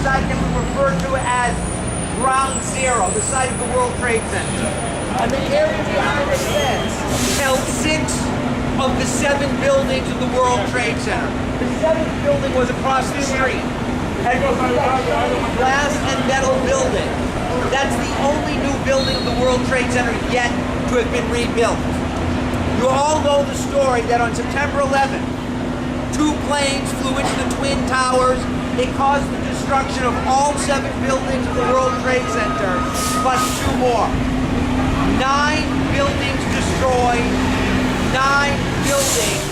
site that we refer to as Ground Zero, the site of the World Trade Center. And the area behind the fence held 6 of the 7 buildings of the World Trade Center. The 7th building was across the street. And you see that glass and metal building. That's the only new building of the World Trade Center yet to have been rebuilt. You all know the story that on September 11th, 2 planes flew into the Twin Towers. It caused the destruction of all 7 buildings of the World Trade Center, plus 2 more. 9 buildings destroyed, 9 buildings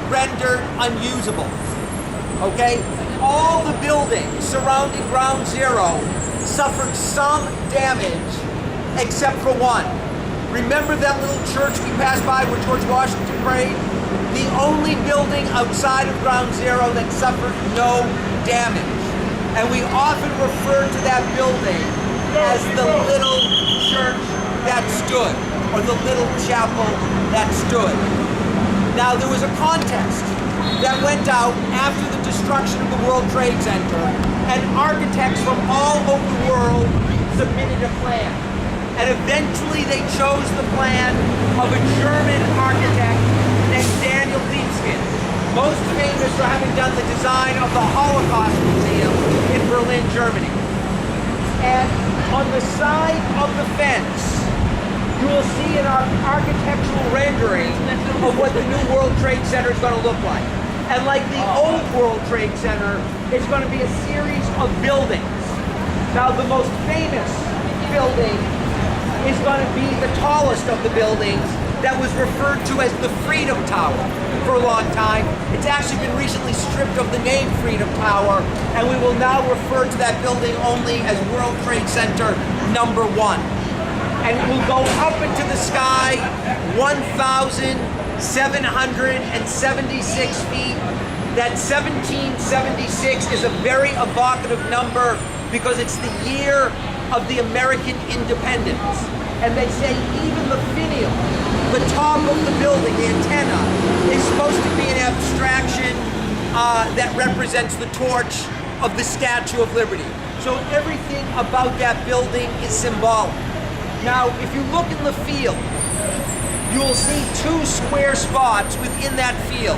rendered unusable. Okay? All the buildings surrounding Ground Zero suffered some damage except for one. Remember that little church we passed by where George Washington prayed? The only building outside of Ground Zero that suffered no damage. And we often refer to that building as the little church that stood, or the little chapel that stood. Now there was a contest that went out after the destruction of the World Trade Center, and architects from all over the world submitted a plan. And eventually they chose the plan of a German architect named Daniel Libeskind, most famous for having done the design of the Holocaust Museum in Berlin, Germany. And on the side of the fence, you will see an architectural rendering of what the new World Trade Center is going to look like. And like the old World Trade Center, it's going to be a series of buildings. Now, the most famous building is going to be the tallest of the buildings that was referred to as the Freedom Tower for a long time. It's actually been recently stripped of the name Freedom Tower, and we will now refer to that building only as World Trade Center number 1. And it will go up into the sky 1,776 feet. That 1776 is a very evocative number because it's the year of the American independence. And they say even the finial, the top of the building, the antenna, is supposed to be an abstraction that represents the torch of the Statue of Liberty. So everything about that building is symbolic. Now, if you look in the field, you will see 2 square spots within that field.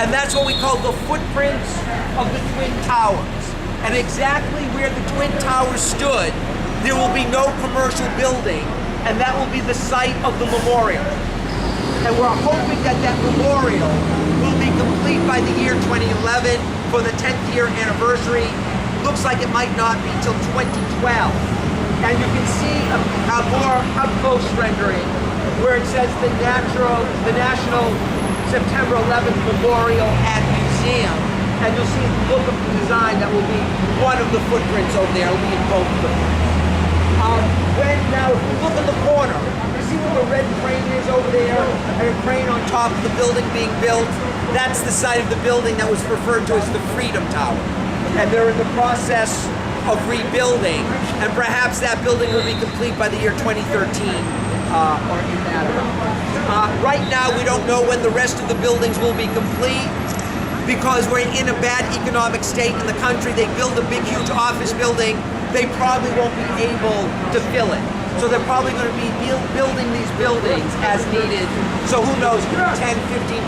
And that's what we call the footprints of the Twin Towers. And exactly where the Twin Towers stood, there will be no commercial building, and that will be the site of the memorial. And we're hoping that that memorial will be complete by the year 2011 for the 10th year anniversary. Looks like it might not be till 2012. And you can see a more up-close rendering where it says the National September 11th Memorial and Museum. And you'll see the look of the design that will be one of the footprints over there. It'll be in both footprints. Now, if you look in the corner, you see where the red crane is over there, and a crane on top of the building being built? That's the side of the building that was referred to as the Freedom Tower. And they're in the process of rebuilding, and perhaps that building will be complete by the year 2013 or in that around. Right now, we don't know when the rest of the buildings will be complete because we're in a bad economic state in the country. They build a big, huge office building. They probably won't be able to fill it. So they're probably going to be building these buildings as needed. So who knows, 10, 15,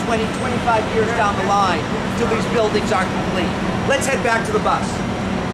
20, 25 years down the line till these buildings are complete. Let's head back to the bus.